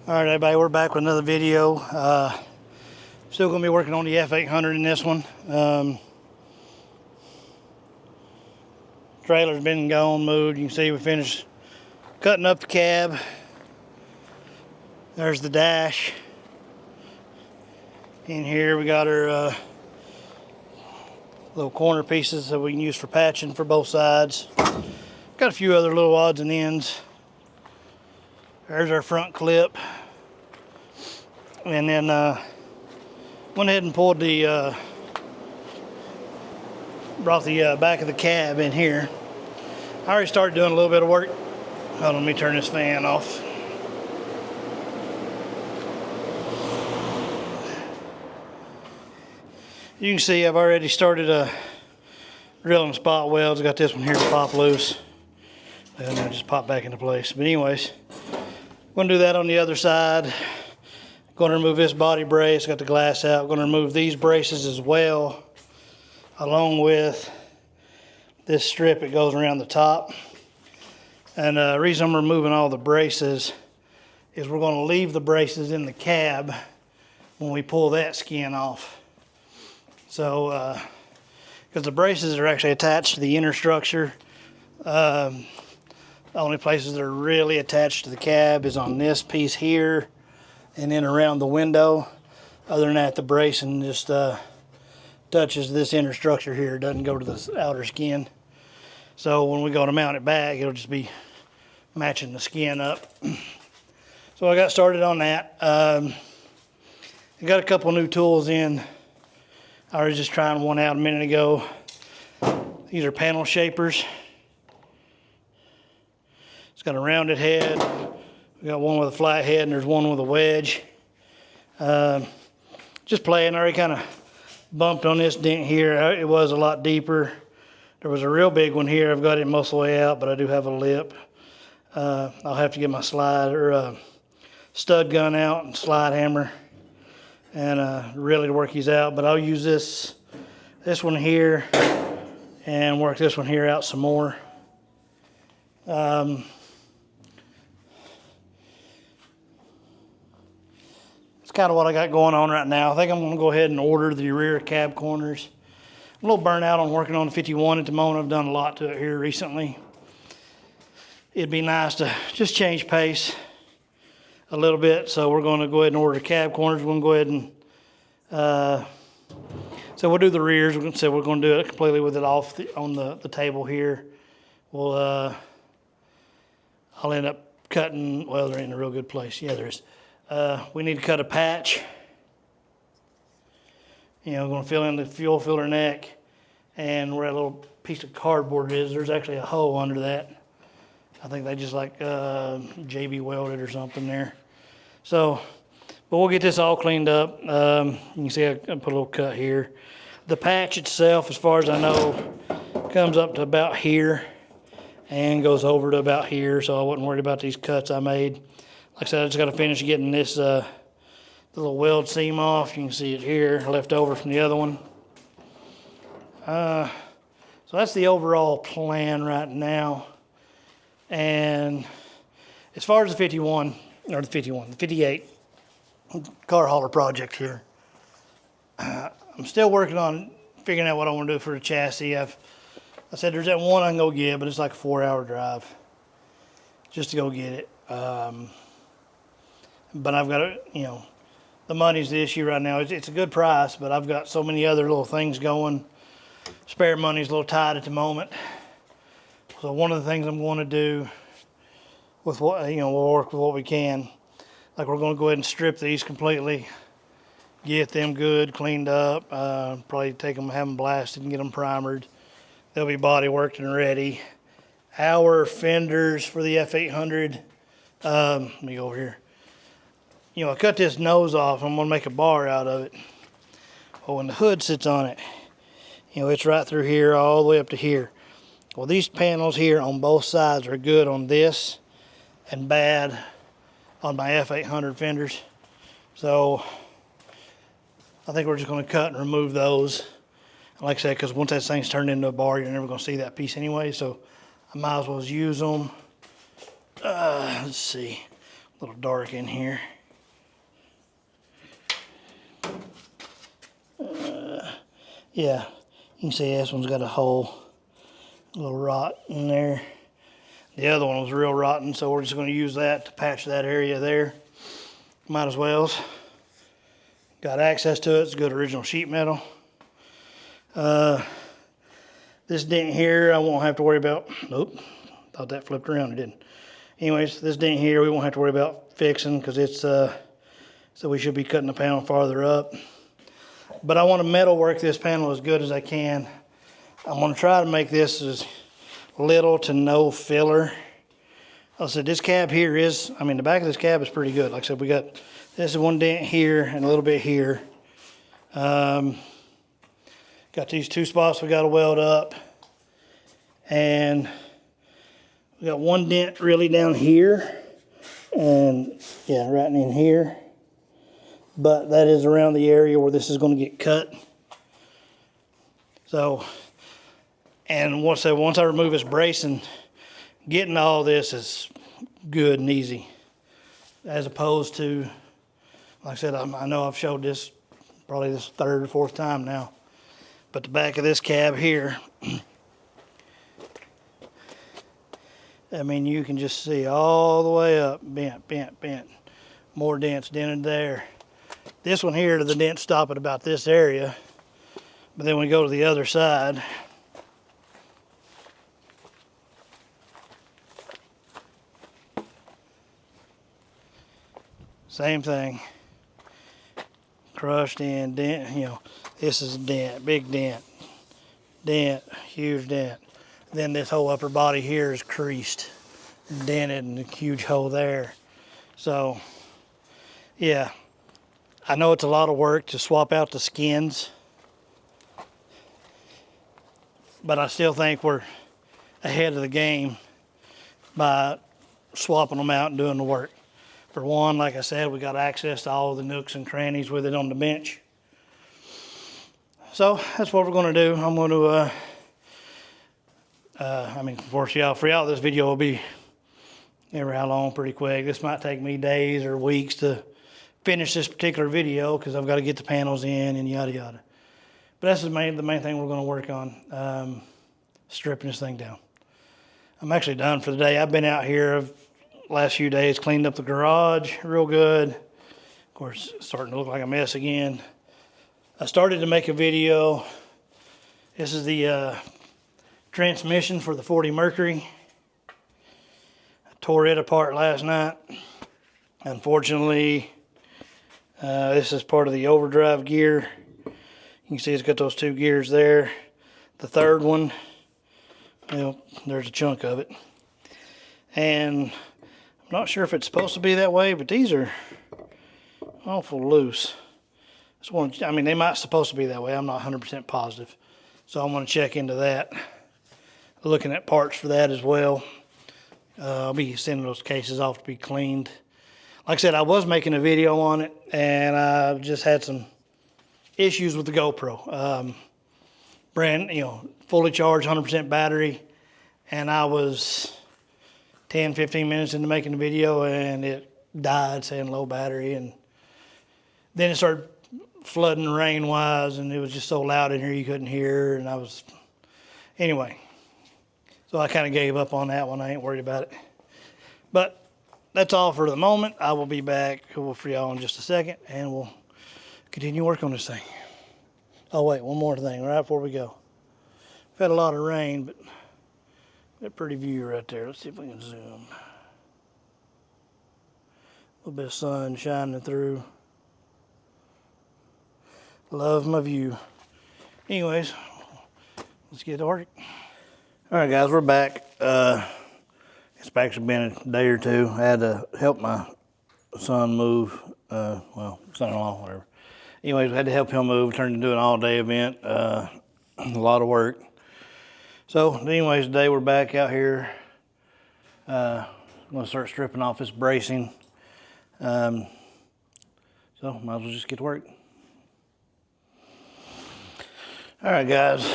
All right, everybody, we're back with another video. Still going to be working on the F800 in this one. Trailer's been gone, moved. You can see we finished cutting up the cab. There's the dash. In here we got our little corner pieces that we can use for patching for both sides. Got a few other little odds and ends. There's our front clip. And then went ahead and pulled the brought the back of the cab in here. I already started doing a little bit of work. Hold on, let me turn this fan off. You can see I've already started drilling spot welds. I got this one here to pop loose, and I just pop back into place. But anyways, I'm gonna do that on the other side. Going to remove this body brace, got the glass out. Going to remove these braces as well, along with this strip that goes around the top. And the reason I'm removing all the braces is we're going to leave the braces in the cab when we pull that skin off. So, because the braces are actually attached to the inner structure. The only places that are really attached to the cab is on this piece here, and then around the window. Other than that, the bracing just touches this inner structure here. It doesn't go to the outer skin. So when we go to mount it back, it'll just be matching the skin up. So I got started on that. I got a couple new tools in. I was just trying one out a minute ago. These are panel shapers. It's got a rounded head. We got one with a flat head and there's one with a wedge. Just playing, I already kind of bumped on this dent here. It was a lot deeper. There was a real big one here. I've got it most of the way out, but I do have a lip. I'll have to get my stud gun out and slide hammer and really work these out. But I'll use this one here and work this one here out some more. Kind of what I got going on right now. I think I'm going to go ahead and order the rear cab corners. I'm a little burnt out on working on the 51 at the moment. I've done a lot to it here recently. It'd be nice to just change pace a little bit. So we're going to go ahead and order the cab corners. We're going to go ahead and so we'll do the rears. We're going to do it completely with it off on the table here. We'll I'll end up cutting. Well, they're in a real good place. Yeah, there is. We need to cut a patch. You know, we're going to fill in the fuel filter neck, and where that little piece of cardboard is, there's actually a hole under that. I think they just like JB welded or something there. So, but we'll get this all cleaned up. You can see I put a little cut here. The patch itself, as far as I know, comes up to about here and goes over to about here, so I wasn't worried about these cuts I made. Like I said, I just got to finish getting this little weld seam off. You can see it here, left over from the other one. So that's the overall plan right now. And as far as the the 58 car hauler project here, I'm still working on figuring out what I want to do for the chassis. I said there's that one I can go get, but it's like a 4-hour drive just to go get it. But I've got to, you know, the money's the issue right now. It's a good price, but I've got so many other little things going. Spare money's a little tight at the moment. So one of the things I'm going to do with what, you know, we'll work with what we can. Like we're going to go ahead and strip these completely, get them good, cleaned up, probably take them, have them blasted and get them primered. They'll be body worked and ready. Our fenders for the F800, let me go over here. You know, I cut this nose off. I'm going to make a bar out of it. Well, when the hood sits on it, you know, it's right through here all the way up to here. Well, these panels here on both sides are good on this and bad on my F800 fenders. So I think we're just going to cut and remove those. And like I said, because once that thing's turned into a bar, you're never going to see that piece anyway. So I might as well use them. Let's see, a little dark in here. Yeah, you can see this one's got a hole, a little rot in there. The other one was real rotten, so we're just going to use that to patch that area there. Might as well. Got access to it. It's good original sheet metal. This dent here, I won't have to worry about. Nope, thought that flipped around. It didn't. Anyways, this dent here, we won't have to worry about fixing because it's so we should be cutting the panel farther up. But I want to metal work this panel as good as I can. I'm going to try to make this as little to no filler. I said this cab here is, I mean, the back of this cab is pretty good. Like I said, we got this is one dent here and a little bit here. Got these two spots we got to weld up. And we got one dent really down here. And yeah, right in here. But that is around the area where this is going to get cut. So, and once I remove this bracing, getting all this is good and easy. As opposed to, like I said, I know I've showed this probably this third or fourth time now. But the back of this cab here, I mean, you can just see all the way up, bent, bent, bent. More dents dented there. This one here, the dents stop at about this area. But then we go to the other side. Same thing. Crushed in, dent, you know, this is a dent, big dent. Dent, huge dent. Then this whole upper body here is creased, dented, and a huge hole there. So, yeah. I know it's a lot of work to swap out the skins, but I still think we're ahead of the game by swapping them out and doing the work. For one, like I said, we got access to all the nooks and crannies with it on the bench. So that's what we're going to do. I'm going to, I mean, for y'all, this video will be never how long, pretty quick. This might take me days or weeks to finish this particular video because I've got to get the panels in and yada yada. But that's the main thing we're going to work on, stripping this thing down. I'm actually done for the day. I've been out here last few days, cleaned up the garage real good. Of course, it's starting to look like a mess again. I started to make a video. This is the transmission for the 40 Mercury. I tore it apart last night. Unfortunately, this is part of the overdrive gear. You can see it's got those two gears there. The third one, well, there's a chunk of it. And I'm not sure if it's supposed to be that way, but these are awful loose. I mean, they might supposed to be that way. I'm not 100% positive. So I'm going to check into that. Looking at parts for that as well. I'll be sending those cases off to be cleaned. Like I said, I was making a video on it, and I just had some issues with the GoPro. Fully charged, 100% battery, and I was 10, 15 minutes into making the video, and it died saying low battery, and then it started flooding rain-wise, and it was just so loud in here you couldn't hear, and anyway. So I kind of gave up on that one. I ain't worried about it. But that's all for the moment. I will be back for y'all in just a second, and we'll continue work on this thing. Oh, wait, one more thing right before we go. We've had a lot of rain, but got a pretty view right there. Let's see if we can zoom. A little bit of sun shining through. Love my view. Anyways, let's get to work. All right, guys, we're back. It's actually been a day or two. I had to help my son move. Son-in-law, whatever. Anyways, I had to help him move. It turned into an all-day event. A lot of work. So, anyways, today we're back out here. I'm going to start stripping off this bracing. So, might as well just get to work. All right, guys,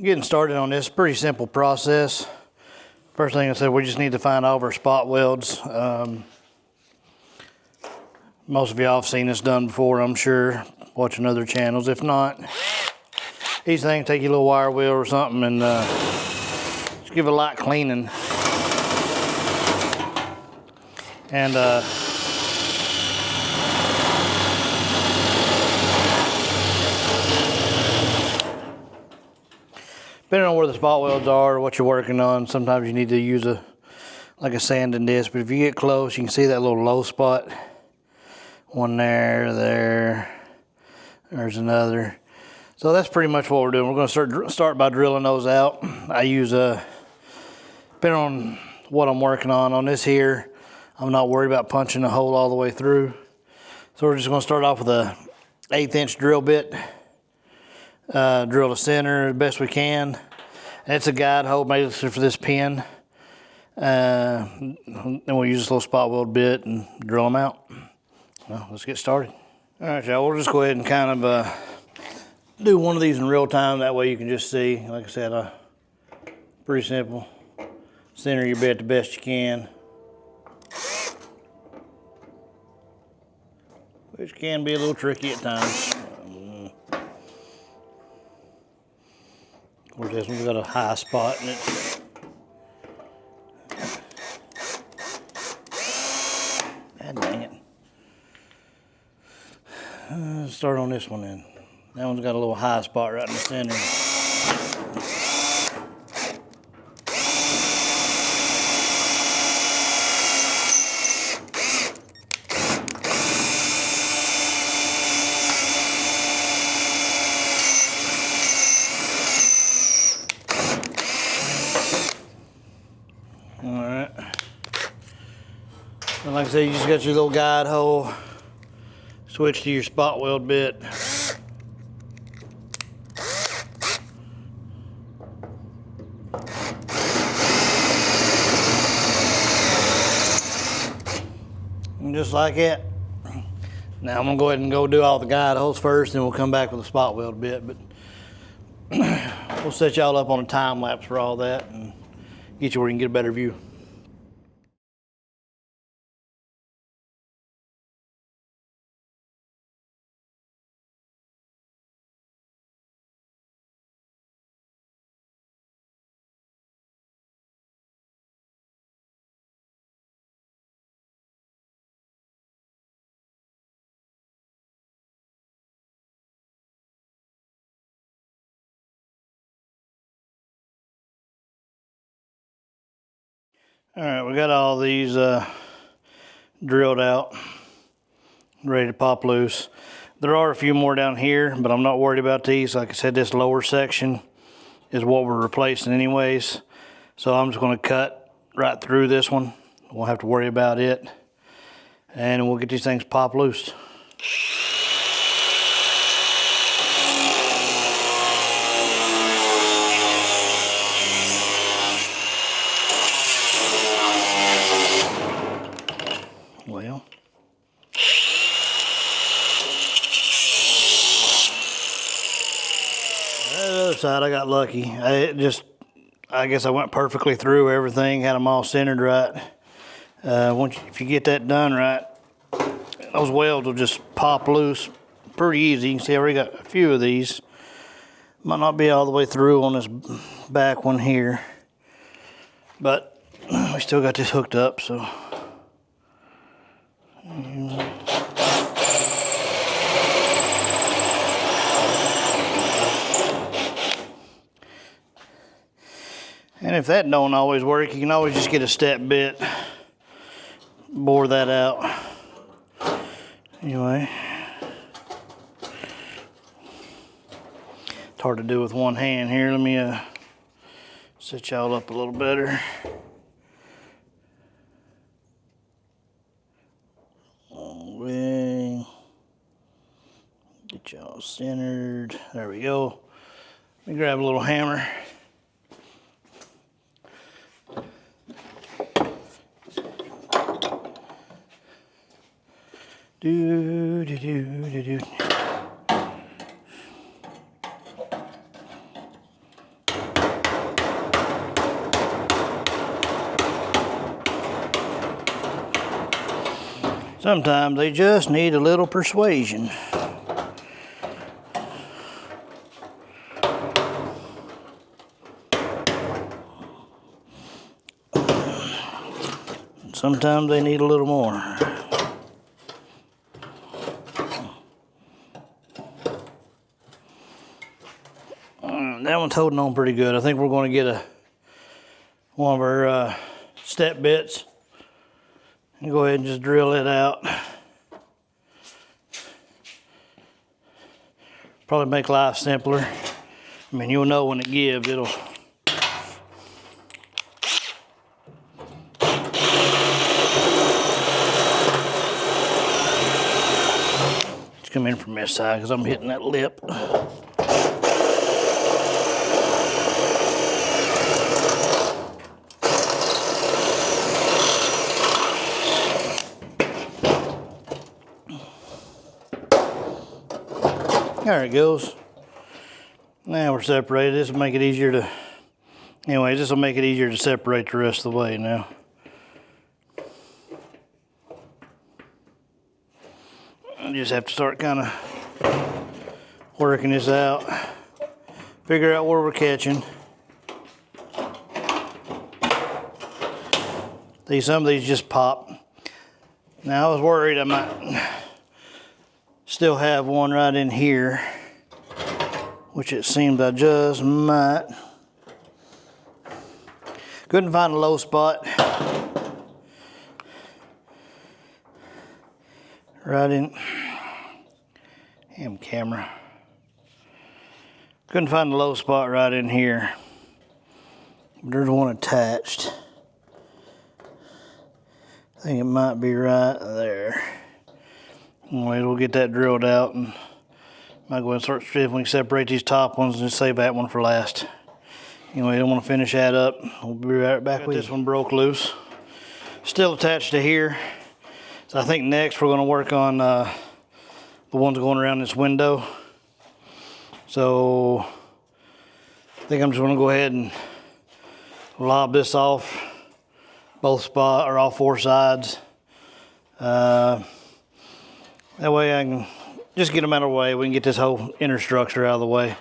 getting started on this. Pretty simple process. First thing I said, we just need to find all of our spot welds. Most of y'all have seen this done before, I'm sure, watching other channels. If not, These things take you a little wire wheel or something and just give it a light cleaning. And depending on where the spot welds are or what you're working on, sometimes you need to use like a sanding disc. But if you get close, you can see that little low spot. One there's another. So that's pretty much what we're doing. We're going to start by drilling those out. I use depending on what I'm working on this here, I'm not worried about punching a hole all the way through. So we're just going to start off with a 1/8 inch drill bit. Drill the center as best we can. And it's a guide hole made for this pin. Then we'll use this little spot weld bit and drill them out. Well, let's get started. All right, y'all, we'll just go ahead and kind of do one of these in real time. That way you can just see, like I said, pretty simple. Center your bit the best you can. Which can be a little tricky at times. Of course, this one's got a high spot in it. God dang it. Start on this one then. That one's got a little high spot right in the center. All right. And like I said, you just got your little guide hole. Switch to your spot weld bit. And just like that. Now I'm gonna go ahead and do all the guide holes first, and we'll come back with a spot weld bit. But we'll set y'all up on a time lapse for all that and get you where you can get a better view. All right, we got all these drilled out, ready to pop loose. There are a few more down here, but I'm not worried about these. Like I said, this lower section is what we're replacing anyways. So I'm just gonna cut right through this one. Won't have to worry about it. And we'll get these things pop loose. Well, the other side I got lucky. I guess I went perfectly through everything, had them all centered right. If you get that done right, those welds will just pop loose pretty easy. You can see I already got a few of these. Might not be all the way through on this back one here, but we still got this hooked up, so. And if that don't always work, you can always just get a step bit, bore that out. Anyway, it's hard to do with one hand here. Let me set y'all up a little better. Get y'all centered. There we go. Let me grab a little hammer. Do do do do do. Sometimes they just need a little persuasion. sometimes they need a little more. That one's holding on pretty good. I think we're going to get one of our step bits and go ahead and just drill it out. Probably make life simpler. I mean, you'll know when it gives, it'll. Just come in from this side because I'm hitting that lip. There it goes. Now we're separated. This will make it easier to, anyways, this will make it easier to separate the rest of the way now. I just have to start kind of working this out. Figure out where we're catching. See, some of these just pop. Now I was worried I might still have one right in here, which it seems I just might. Couldn't find a low spot. Right in, damn camera. Couldn't find a low spot right in here. There's one attached. I think it might be right there. Anyway, we'll get that drilled out and might go ahead and start see if we can separate these top ones and just save that one for last. Anyway, I don't want to finish that up. We'll be right back with this one broke loose. Still attached to here. So I think next we're going to work on the ones going around this window. So I think I'm just going to go ahead and lob this off both spots or all four sides. That way I can just get them out of the way. We can get this whole inner structure out of the way.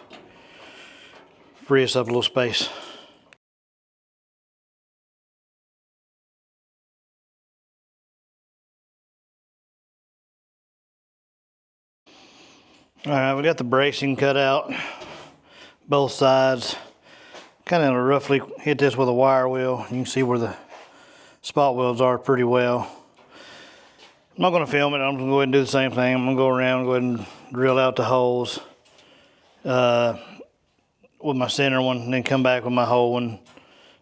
Free us up a little space. All right, we got the bracing cut out, both sides. Kind of roughly hit this with a wire wheel. You can see where the spot welds are pretty well. I'm not going to film it. I'm going to go ahead and do the same thing. I'm going to go around and go ahead and drill out the holes with my center one, and then come back with my hole one,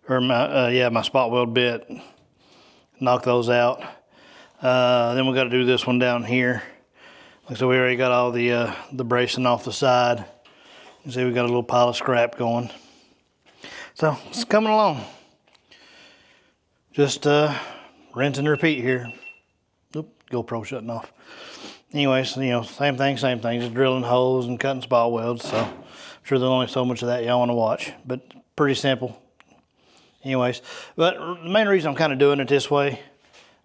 or my spot weld bit. Knock those out. Then we got to do this one down here. Like so, we already got all the bracing off the side. You can see we got a little pile of scrap going. So it's coming along. Just rinse and repeat here. Oop, GoPro shutting off. Anyways, you know, same thing, just drilling holes and cutting spot welds. So I'm sure there's only so much of that y'all want to watch, but pretty simple. Anyways, but the main reason I'm kind of doing it this way,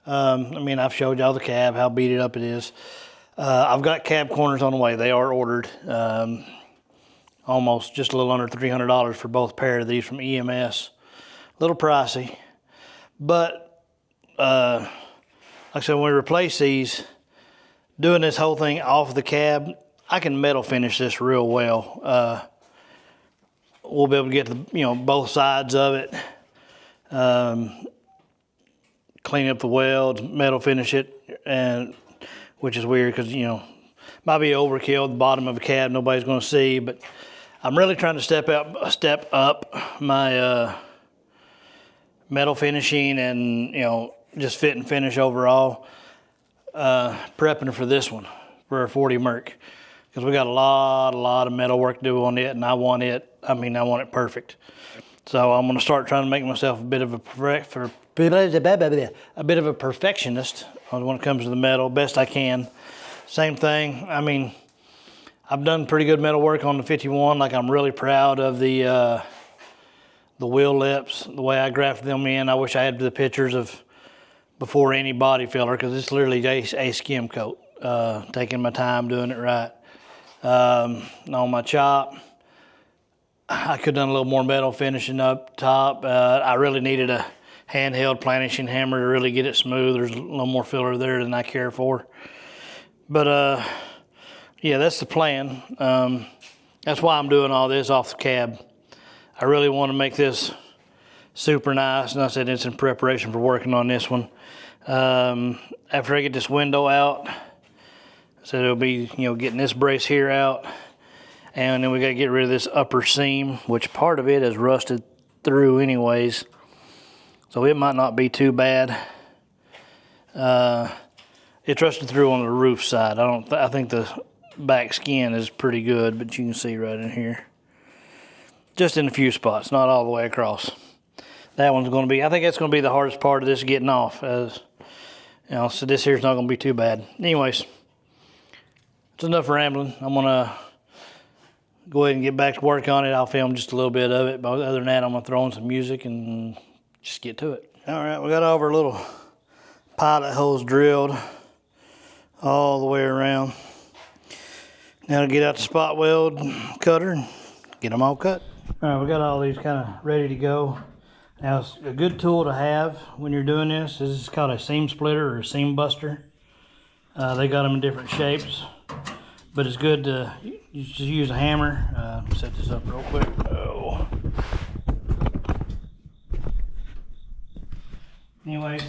I mean, I've showed y'all the cab, how beat it up it is. I've got cab corners on the way. They are ordered. Almost just a little under $300 for both pair of these from EMS. A little pricey, but like I said, when we replace these, doing this whole thing off the cab, I can metal finish this real well. We'll be able to get to the, you know, both sides of it, clean up the welds, metal finish it, and which is weird because, you know, might be overkill at the bottom of a cab, nobody's going to see, but I'm really trying to step up my metal finishing and, you know, just fit and finish overall. Prepping for this one, for a 40 Merc, because we got a lot of metal work to do on it, and I want it perfect. So I'm going to start trying to make myself a bit of a perfectionist when it comes to the metal, best I can. Same thing, I mean, I've done pretty good metal work on the 51. Like, I'm really proud of the wheel lips, the way I grafted them in. I wish I had the pictures of before any body filler, because it's literally a skim coat. Taking my time doing it right. On my chop, I could have done a little more metal finishing up top. I really needed to handheld planishing hammer to really get it smooth. There's a little more filler there than I care for. But yeah, that's the plan. That's why I'm doing all this off the cab. I really want to make this super nice, and I said it's in preparation for working on this one. After I get this window out, I said it'll be, getting this brace here out, and then we got to get rid of this upper seam, which part of it is rusted through anyways, so it might not be too bad. It's rusted through on the roof side. I think the back skin is pretty good, but you can see right in here, just in a few spots, not all the way across. That one's going to be, I think that's going to be the hardest part of this getting off, as so this here's not going to be too bad. Anyways, it's enough rambling. I'm going to go ahead and get back to work on it. I'll film just a little bit of it, but other than that, I'm going to throw in some music and just get to it. All right, we got all our little pilot holes drilled all the way around. Now to get out the spot weld cutter and get them all cut. All right, we got all these kind of ready to go. Now, it's a good tool to have when you're doing this. This is called a seam splitter or a seam buster. They got them in different shapes, but it's good to just use a hammer. Set this up real quick. Oh. Anyways.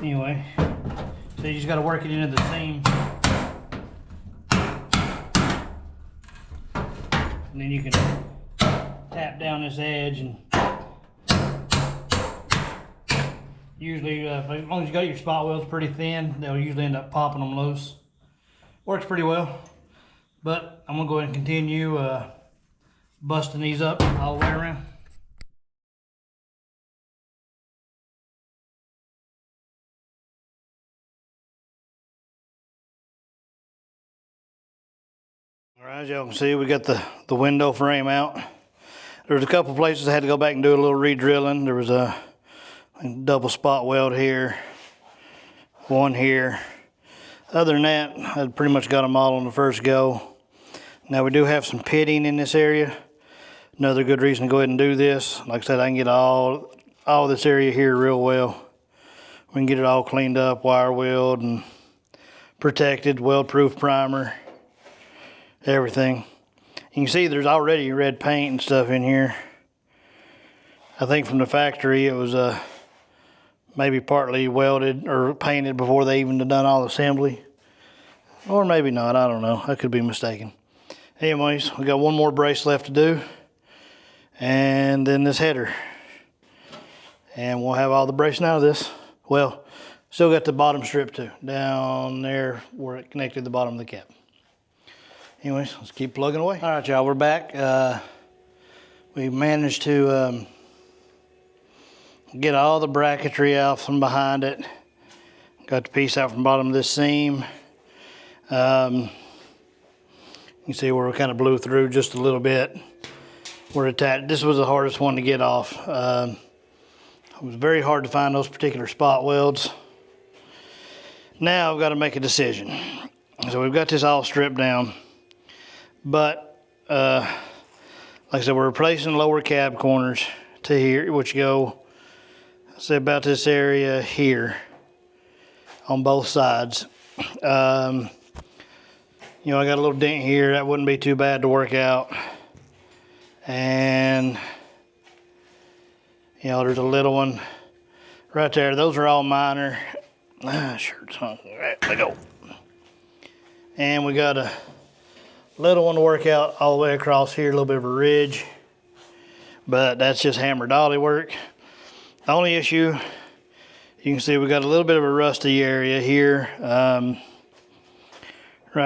Anyway, so you just got to work it into the seam, and then you can tap down this edge, and usually as long as you got your spot welds pretty thin, they'll usually end up popping them loose. Works pretty well, but I'm gonna go ahead and continue busting these up all the way around. All right, as y'all can see, we got the window frame out. There was a couple places I had to go back and do a little re-drilling. There was a double spot weld here, one here. Other than that, I pretty much got them all on the first go. Now we do have some pitting in this area. Another good reason to go ahead and do this. Like I said, I can get all this area here real well. We can get it all cleaned up, wire weld and protected, weld-proof primer. Everything. You can see there's already red paint and stuff in here. I think from the factory it was maybe partly welded or painted before they even done all the assembly. Or maybe not, I don't know. I could be mistaken. Anyways, we got one more brace left to do. And then this header. And we'll have all the bracing out of this. Well, still got the bottom strip too. Down there where it connected the bottom of the cap. Anyways, let's keep plugging away. All right, y'all, we're back. We managed to get all the bracketry out from behind it. Got the piece out from the bottom of this seam. You can see where we kind of blew through just a little bit. We're attached. This was the hardest one to get off. It was very hard to find those particular spot welds. Now I've got to make a decision. So we've got this all stripped down. But, like I said, we're replacing lower cab corners to here, which go, say, about this area here on both sides. I got a little dent here. That wouldn't be too bad to work out. And, there's a little one right there. Those are all minor. Shirt's hung. Right, there we go. And we got a little one to work out all the way across here, a little bit of a ridge, but that's just hammer dolly work. The only issue, you can see we got a little bit of a rusty area here. Right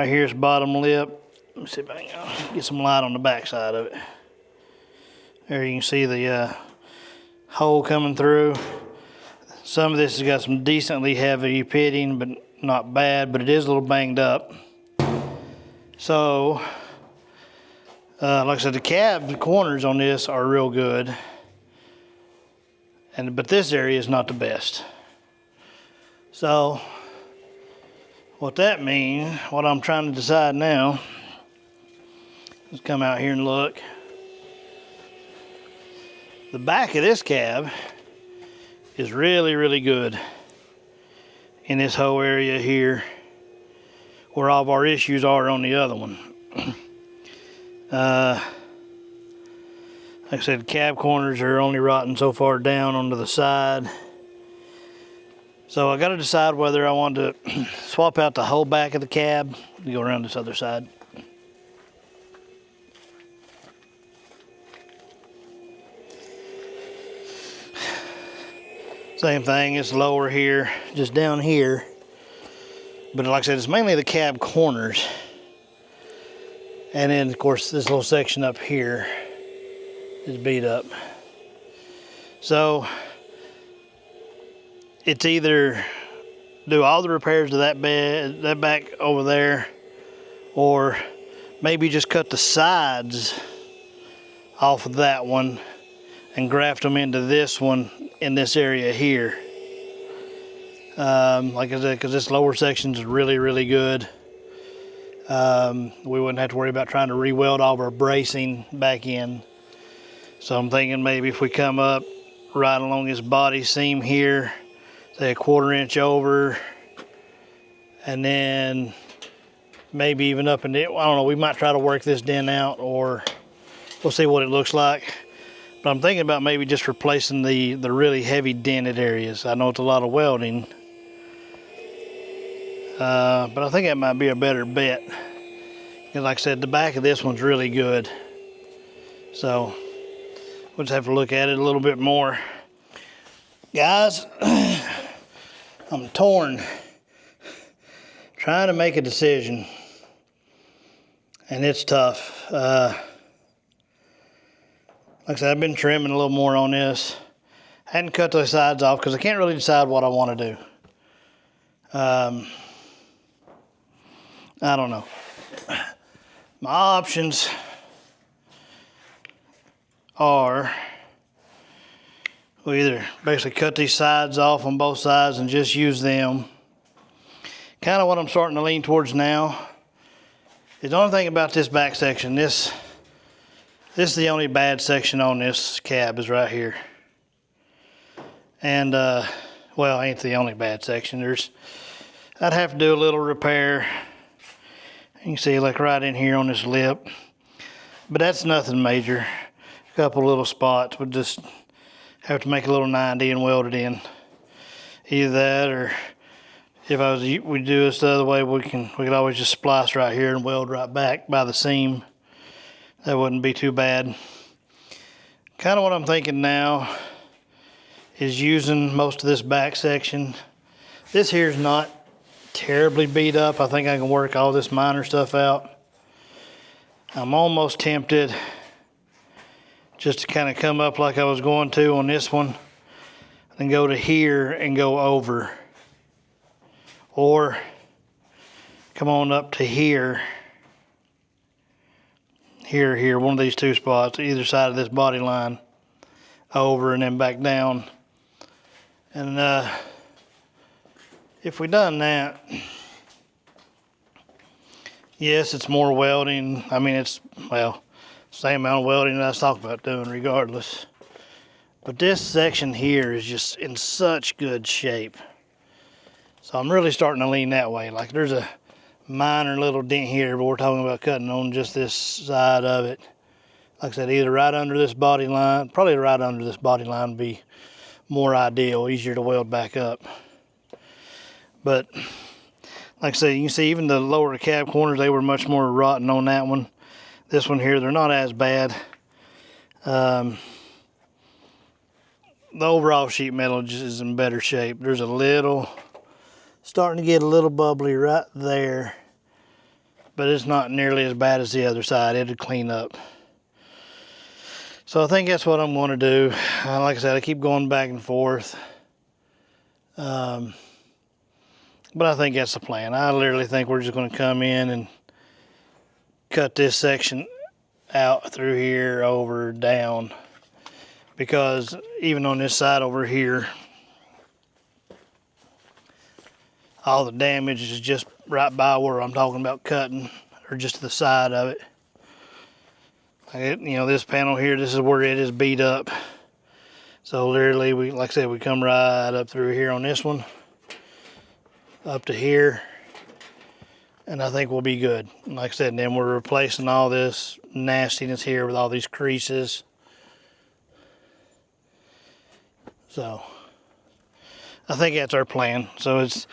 here's bottom lip. Let me see if I can get some light on the back side of it. There you can see the hole coming through. Some of this has got some decently heavy pitting, but not bad, but it is a little banged up. So, like I said, the corners on this are real good, but this area is not the best. So what that means, what I'm trying to decide now, let's come out here and look. The back of this cab is really, really good in this whole area here, where all of our issues are on the other one. Like I said, the cab corners are only rotting so far down onto the side. So I got to decide whether I want to swap out the whole back of the cab to go around this other side. Same thing, it's lower here, just down here. But like I said, it's mainly the cab corners. And then of course this little section up here is beat up. So it's either do all the repairs to that bed, that back over there, or maybe just cut the sides off of that one and graft them into this one in this area here. Like I said, because this lower section is really, really good. We wouldn't have to worry about trying to re-weld all of our bracing back in. So I'm thinking maybe if we come up right along this body seam here, say a 1/4 inch over, and then maybe even up in it, I don't know, we might try to work this dent out, or we'll see what it looks like. But I'm thinking about maybe just replacing the really heavy dented areas. I know it's a lot of welding, but I think that might be a better bet. And like I said, the back of this one's really good. So we'll just have to look at it a little bit more. Guys, I'm torn, trying to make a decision, and it's tough. Like I said, I've been trimming a little more on this. I hadn't cut the sides off because I can't really decide what I want to do. I don't know. My options are we either basically cut these sides off on both sides and just use them. Kind of what I'm starting to lean towards now is the only thing about this back section, this is the only bad section on this cab is right here. And, well, ain't the only bad section. I'd have to do a little repair. You can see like right in here on this lip. But that's nothing major. A couple little spots, would just have to make a little 90 and weld it in. Either that, or if we do this the other way, we could always just splice right here and weld right back by the seam. That wouldn't be too bad. Kind of what I'm thinking now is using most of this back section. This here is not terribly beat up. I think I can work all this minor stuff out. I'm almost tempted just to kind of come up like I was going to on this one and go to here and go over. Or come on up to here. Here, one of these two spots, either side of this body line, over and then back down. And if we done that, yes, it's more welding. I mean, it's, well, same amount of welding that I was talking about doing regardless. But this section here is just in such good shape. So I'm really starting to lean that way. Like there's a minor little dent here, but we're talking about cutting on just this side of it. Like I said, either right under this body line, probably right under this body line would be more ideal, easier to weld back up. But like I said, you can see even the lower cab corners, they were much more rotten on that one. This one here, they're not as bad. The overall sheet metal just is in better shape. There's a little, starting to get a little bubbly right there, but it's not nearly as bad as the other side. It'll clean up. So I think that's what I'm going to do. Like I said, I keep going back and forth. But I think that's the plan. I literally think we're just going to come in and cut this section out through here, over, down. Because even on this side over here, all the damage is just right by where I'm talking about cutting, or just to the side of it. You know, this panel here, this is where it is beat up. So literally, like I said, we come right up through here on this one, up to here, and I think we'll be good. And like I said, and then we're replacing all this nastiness here with all these creases. So I think that's our plan. So it's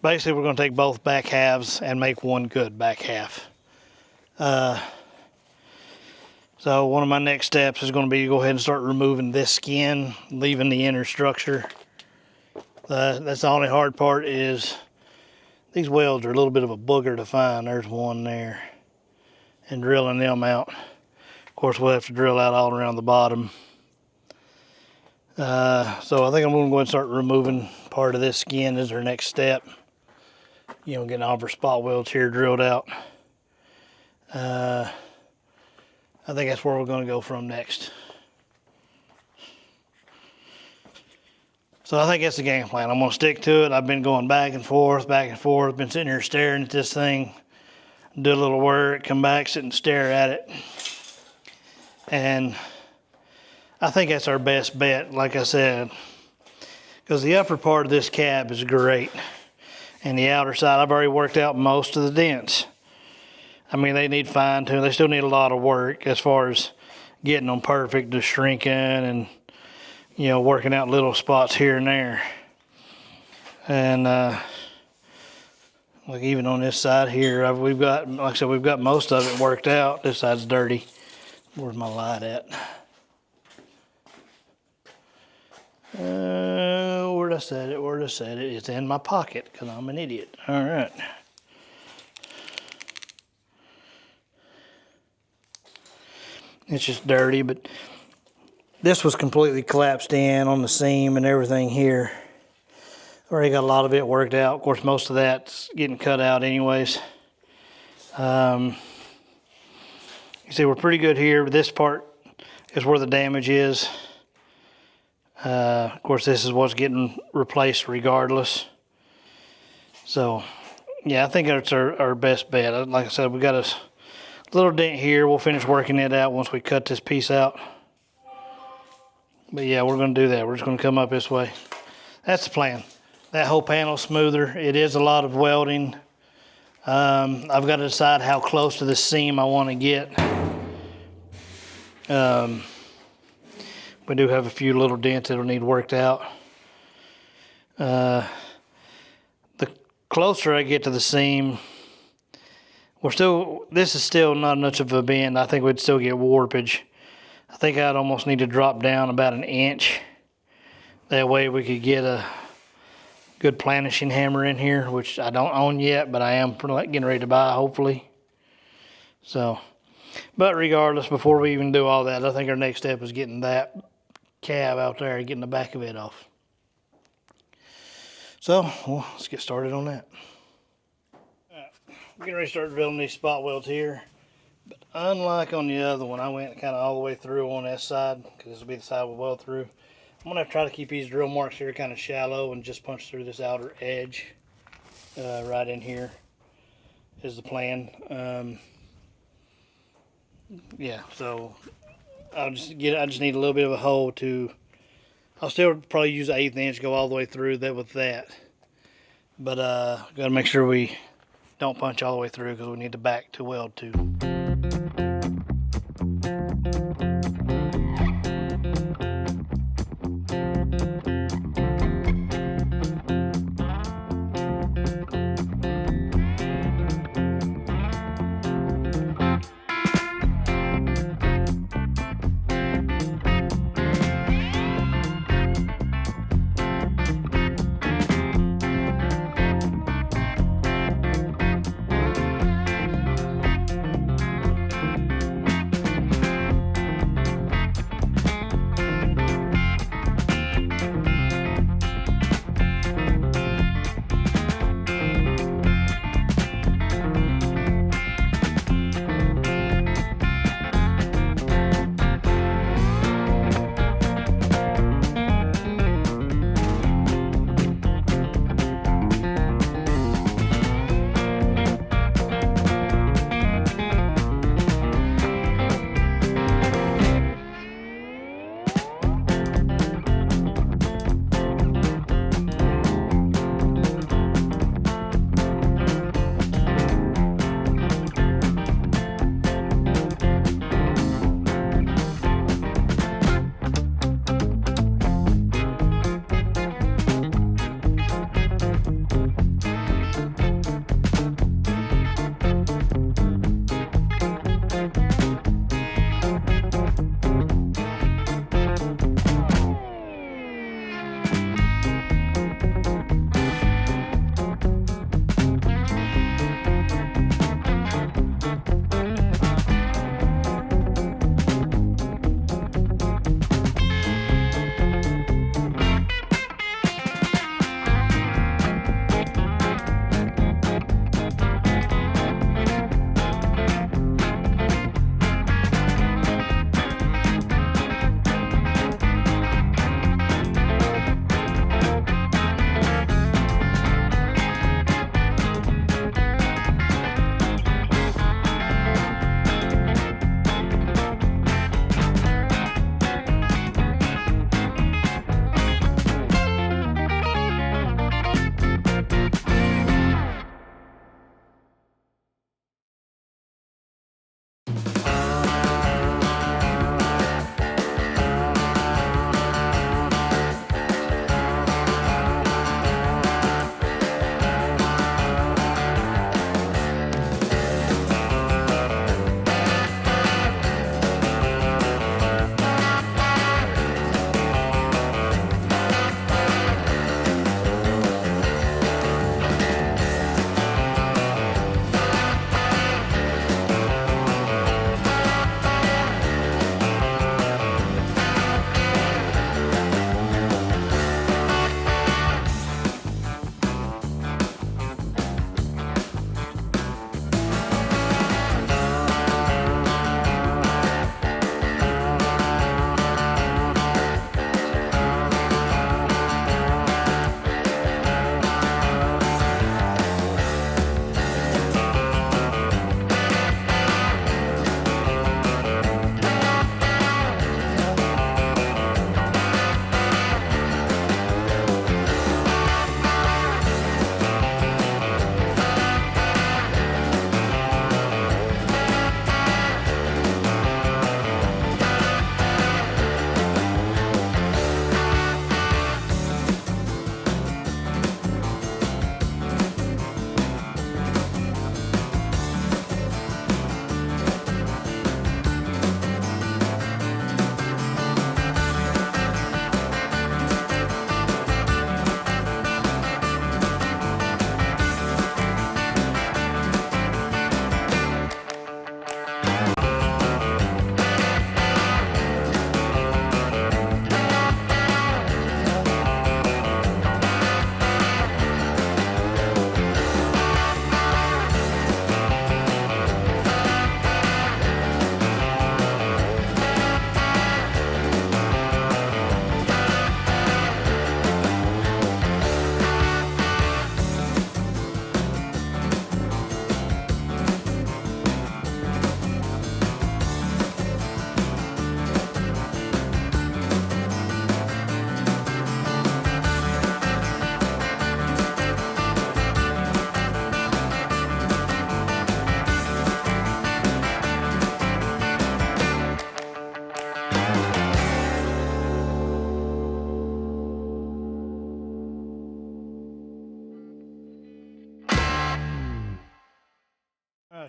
basically, we're going to take both back halves and make one good back half. So one of my next steps is going to be to go ahead and start removing this skin, leaving the inner structure. That's the only hard part, is these welds are a little bit of a booger to find. There's one there. And drilling them out. Of course, we'll have to drill out all around the bottom. So I think I'm going to go ahead and start removing part of this skin as our next step. You know, getting all of our spot welds here drilled out. I think that's where we're going to go from next. So I think that's the game plan. I'm going to stick to it. I've been going back and forth, been sitting here staring at this thing, do a little work, come back, sit and stare at it. And I think that's our best bet, like I said, because the upper part of this cab is great. And the outer side, I've already worked out most of the dents. I mean, they need fine tuning. They still need a lot of work as far as getting them perfect, to shrinking and, you know, working out little spots here and there. And like even on this side here, we've got, like I said, we've got most of it worked out. This side's dirty. Where's my light at? Where'd I set it? Where'd I set it? It's in my pocket because I'm an idiot. All right. It's just dirty, but this was completely collapsed in on the seam and everything here. Already got a lot of it worked out. Of course, most of that's getting cut out anyways. You see, we're pretty good here, but this part is where the damage is. Of course, this is what's getting replaced regardless. So, yeah, I think that's our best bet. Like I said, we got a little dent here. We'll finish working it out once we cut this piece out. But yeah, we're going to do that. We're just going to come up this way. That's the plan. That whole panel's smoother. It is a lot of welding. I've got to decide how close to the seam I want to get. We do have a few little dents that'll need worked out. The closer I get to the seam, this is still not much of a bend. I think we'd still get warpage. I think I'd almost need to drop down about 1 inch. That way we could get a good planishing hammer in here, which I don't own yet, but I am getting ready to buy, hopefully. So, but regardless, before we even do all that, I think our next step is getting that cab out there and getting the back of it off. So, well, let's get started on that. We're getting ready to start drilling these spot welds here. But unlike on the other one, I went kind of all the way through on that side, because this will be the side we'll weld through. I'm going to have to try to keep these drill marks here kind of shallow and just punch through this outer edge right in here is the plan. Yeah, so I just need a little bit of a hole to, I'll still probably use an 1/8 inch, go all the way through that with that. But got to make sure we don't punch all the way through, because we need the back to weld to.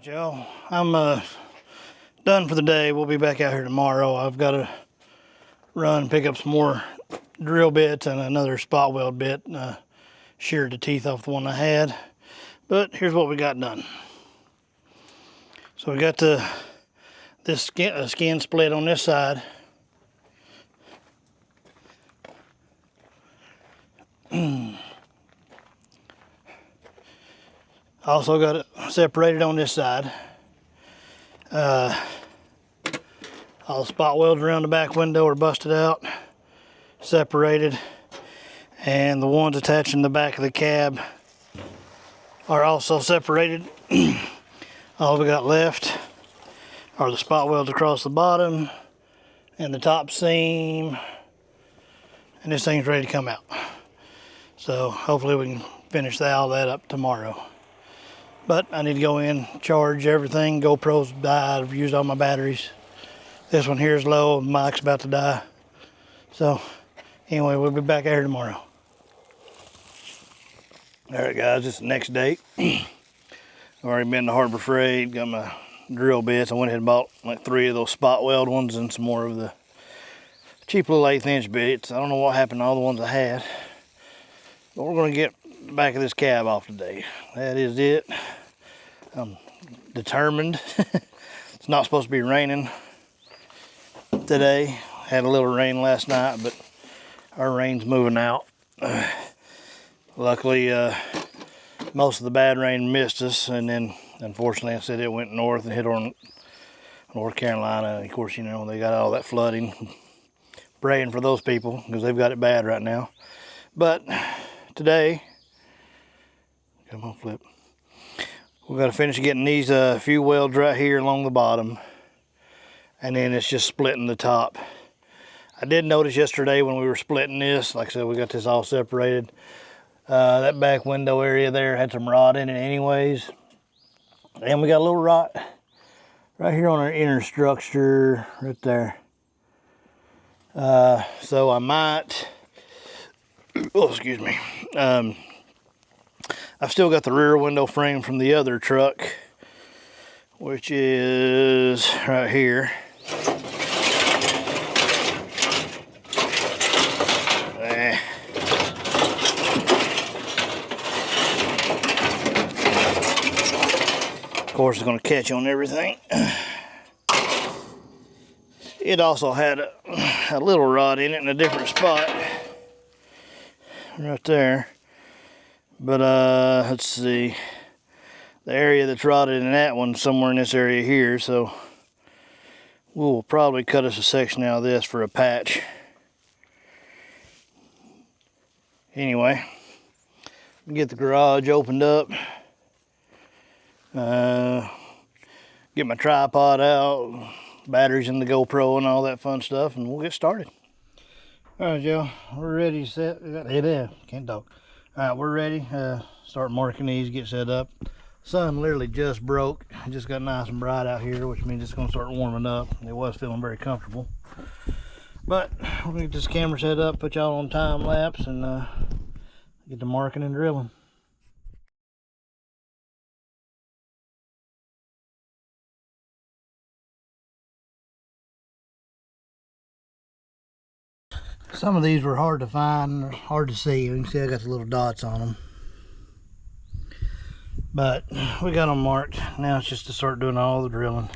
right, y'all. I'm done for the day. We'll be back out here tomorrow. I've got to run, pick up some more drill bits and another spot weld bit. Sheared the teeth off the one I had. But here's what we got done. So we got this skin split on this side. Also got it separated on this side. All the spot welds around the back window are busted out, separated, and the ones attaching the back of the cab are also separated. All we got left are the spot welds across the bottom and the top seam, and this thing's ready to come out. So hopefully we can finish all that up tomorrow. But I need to go in, charge everything. GoPro's died, I've used all my batteries. This one here is low, mic's about to die. So anyway, we'll be back out here tomorrow. All right guys, it's the next day. I've already been to Harbor Freight, got my drill bits. I went ahead and bought like 3 of those spot weld ones and some more of the cheap little 1/8 inch bits. I don't know what happened to all the ones I had. But we're gonna get the back of this cab off today. That is it. I'm determined. It's not supposed to be raining today. Had a little rain last night, but our rain's moving out. Luckily, most of the bad rain missed us, and then unfortunately I said it went north and hit on North Carolina, and of course, you know, they got all that flooding. Praying for those people because they've got it bad right now. But today, come on, flip. We've got to finish getting these few welds right here along the bottom, and then it's just splitting the top. I did notice yesterday when we were splitting this, like I said, we got this all separated. That back window area there had some rot in it anyways. And we got a little rot right here on our inner structure, right there. So I might, oh, excuse me. I've still got the rear window frame from the other truck, which is right here. Of course, it's going to catch on everything. It also had a little rod in it in a different spot, right there. But let's see, the area that's rotted in that one, somewhere in this area here. So we'll probably cut us a section out of this for a patch. Anyway, get the garage opened up. Get my tripod out, batteries in the GoPro and all that fun stuff, and we'll get started. All right, y'all, we're ready to set. Can't talk. All right, we're ready. Start marking these, get set up. Sun literally just broke. It just got nice and bright out here, which means it's gonna start warming up. It was feeling very comfortable. But we're gonna get this camera set up, put y'all on time lapse, and get to marking and drilling. Some of these were hard to find, hard to see. You can see I got the little dots on them. But we got them marked. Now it's just to start doing all the drilling.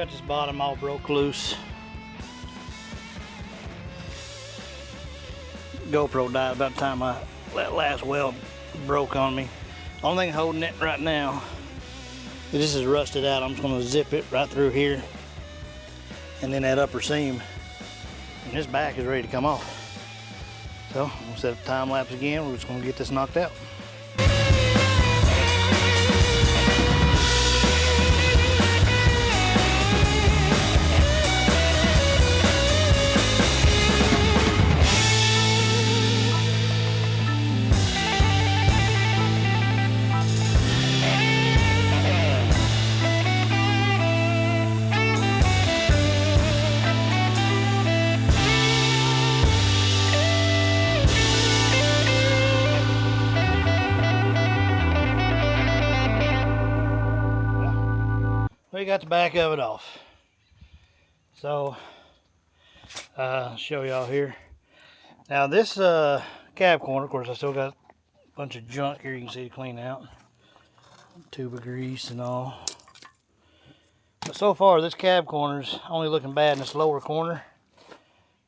got this bottom all broke loose. GoPro died about the time that last weld broke on me. Only thing holding it right now is this is rusted out. I'm just going to zip it right through here, and then that upper seam, and this back is ready to come off. So I'm going to set up time lapse again. We're just going to get this knocked out. We got the back of it off. So, show y'all here. Now this cab corner, of course, I still got a bunch of junk here you can see to clean out. Tube of grease and all. But so far, this cab corner's only looking bad in this lower corner.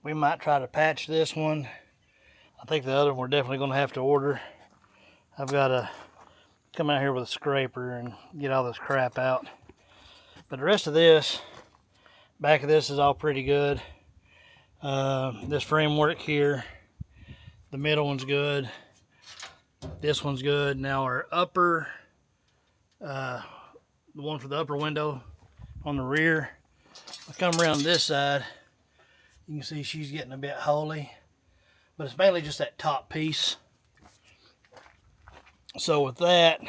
We might try to patch this one. I think the other one we're definitely going to have to order. I've got to come out here with a scraper and get all this crap out. But the rest of this, back of this is all pretty good. This framework here, the middle one's good. This one's good. Now our upper, the one for the upper window on the rear, I come around this side, you can see she's getting a bit holy, but it's mainly just that top piece. So with that,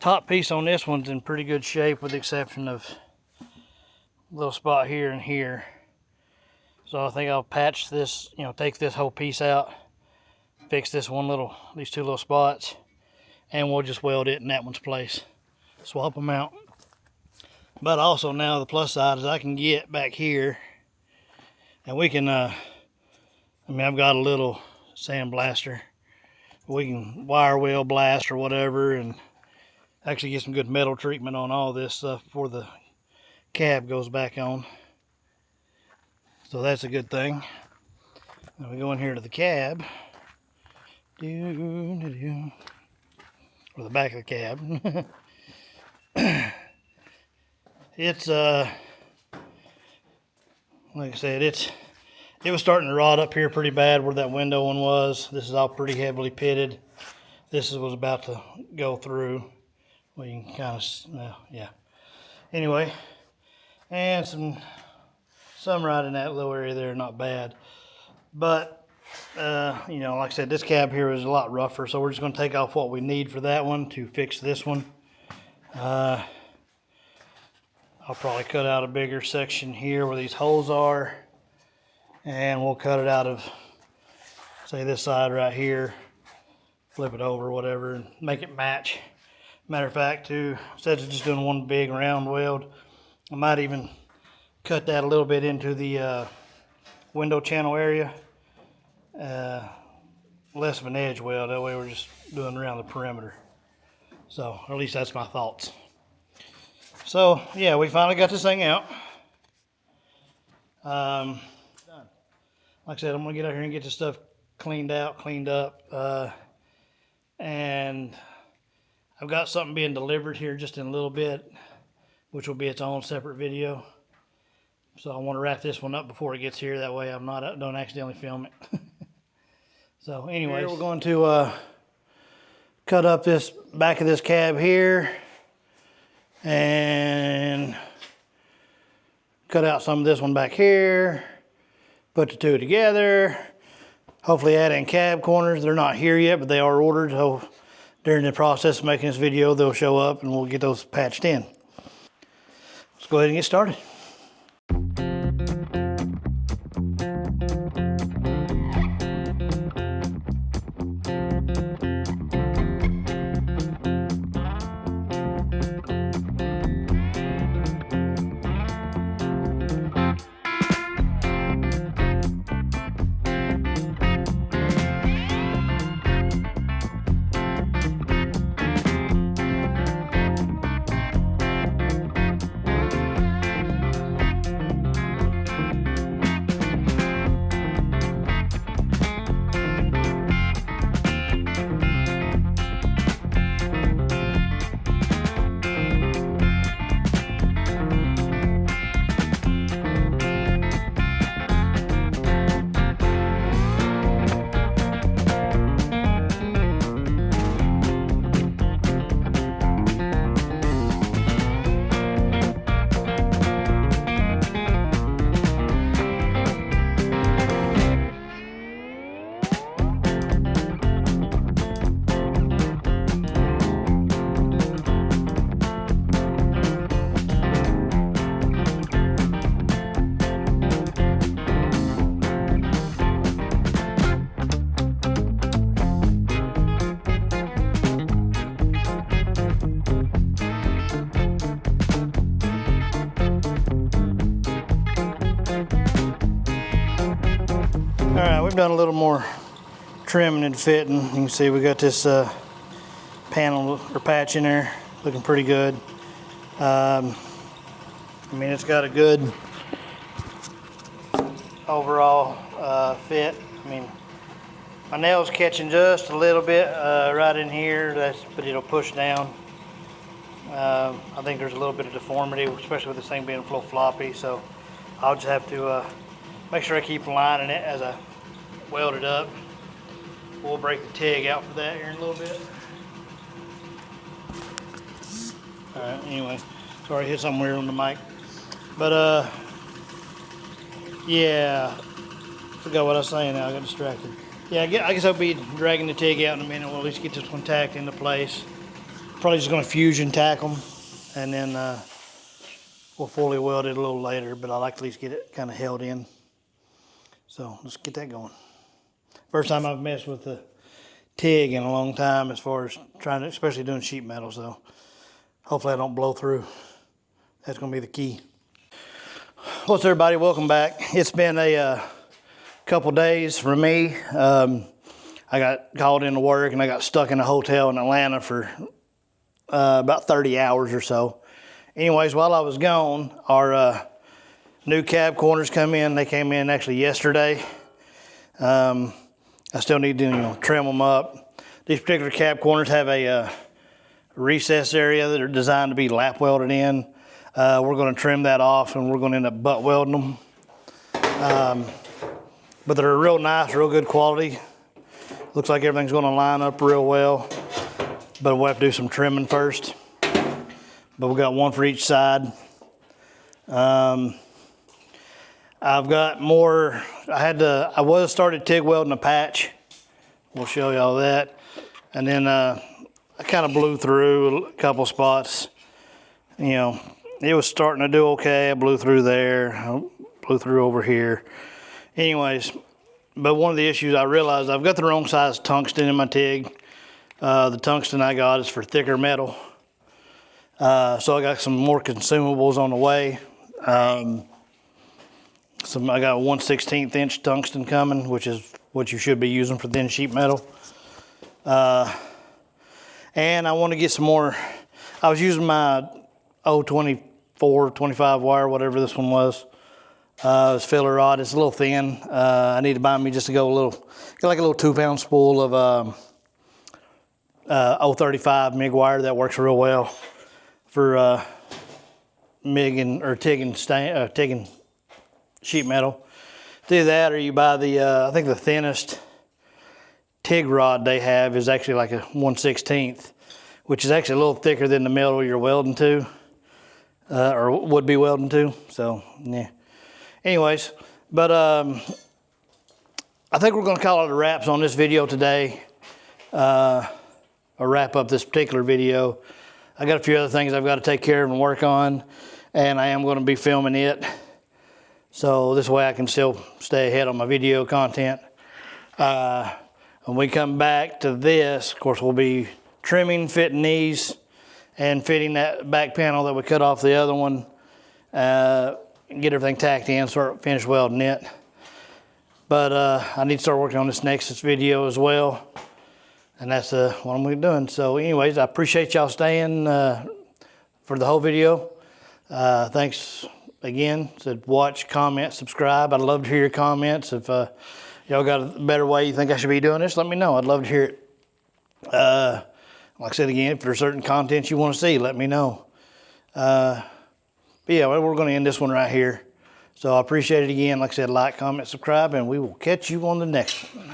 top piece on this one's in pretty good shape with the exception of a little spot here and here. So I think I'll patch this, take this whole piece out, fix these two little spots, and we'll just weld it in that one's place. Swap them out. But also now the plus side is I can get back here and we can, I've got a little sandblaster. We can wire wheel blast or whatever and actually get some good metal treatment on all this stuff before the cab goes back on. So that's a good thing. Now we go in here to the cab. Or the back of the cab. It's like I said, it was starting to rot up here pretty bad where that window one was. This is all pretty heavily pitted. This was about to go through. Well, you can kind of, yeah. Anyway, and some right in that little area there, not bad. But, like I said, this cab here is a lot rougher, so we're just going to take off what we need for that one to fix this one. I'll probably cut out a bigger section here where these holes are, and we'll cut it out of, say, this side right here, flip it over, whatever, and make it match. Matter of fact, too, instead of just doing one big round weld, I might even cut that a little bit into the window channel area. Less of an edge weld, that way we're just doing around the perimeter. So, or at least that's my thoughts. So, yeah, we finally got this thing out. Like I said, I'm going to get out here and get this stuff cleaned up. And I've got something being delivered here just in a little bit, which will be its own separate video. So I want to wrap this one up before it gets here. That way don't accidentally film it. So anyway, we're going to cut up this back of this cab here and cut out some of this one back here, put the two together, hopefully add in cab corners. They're not here yet, but they are ordered. So during the process of making this video, they'll show up and we'll get those patched in. Let's go ahead and get started. done a little more trimming and fitting. You can see we got this panel or patch in there looking pretty good. I mean, it's got a good overall fit. I mean, my nail's catching just a little bit right in here, but it'll push down. I think there's a little bit of deformity, especially with this thing being a little floppy, so I'll just have to make sure I keep lining it as I weld it up. We'll break the TIG out for that here in a little bit. Alright, anyway, sorry, I hit something weird on the mic. But yeah, forgot what I was saying now, I got distracted. Yeah, I guess I'll be dragging the TIG out in a minute. We'll at least get this one tacked into place. Probably just going to fusion tack them, and then we'll fully weld it a little later, but I like to at least get it kind of held in. So let's get that going. First time I've messed with the TIG in a long time as far as trying to, especially doing sheet metal, so hopefully I don't blow through. That's going to be the key. What's up, everybody? Welcome back. It's been a couple days for me. I got called into work and I got stuck in a hotel in Atlanta for about 30 hours or so. Anyways, while I was gone, our new cab corners come in. They came in actually yesterday. I still need to trim them up. These particular cab corners have a recess area that are designed to be lap welded in. We're going to trim that off and we're going to end up butt welding them. But they're real nice, real good quality. Looks like everything's going to line up real well. But we'll have to do some trimming first. But we got one for each side. I've got more. I was started TIG welding a patch. We'll show y'all that. And then I kind of blew through a couple spots. It was starting to do okay. I blew through there. I blew through over here. Anyways, but one of the issues I realized, I've got the wrong size tungsten in my TIG. The tungsten I got is for thicker metal. So I got some more consumables on the way. I got a 1/16 inch tungsten coming, which is what you should be using for thin sheet metal. And I want to get some more. I was using my 024, 25 wire, whatever this one was. It's filler rod. It's a little thin. I need to buy me just to go get like a little 2-pound spool of 035 MIG wire. That works real well for MIG or TIG and sheet metal. Do that, or you buy the I think the thinnest TIG rod they have is actually like a 1/16, which is actually a little thicker than the metal you're welding to, or would be welding to. So yeah. Anyways, but I think we're going to call it a wraps on this video today. Or wrap up this particular video. I got a few other things I've got to take care of and work on, and I am going to be filming it. So this way I can still stay ahead on my video content. When we come back to this, of course, we'll be trimming, fitting these, and fitting that back panel that we cut off the other one. Get everything tacked in, finish welding it. But I need to start working on this next video as well. And that's what I'm going to be doing. So anyways, I appreciate y'all staying for the whole video. Thanks again. Said watch, comment, subscribe. I'd love to hear your comments. If y'all got a better way you think I should be doing this, let me know. I'd love to hear it. Like I said again, if there's certain content you want to see, let me know. But yeah, we're going to end this one right here. So I appreciate it again. Like I said, like, comment, subscribe, and we will catch you on the next one.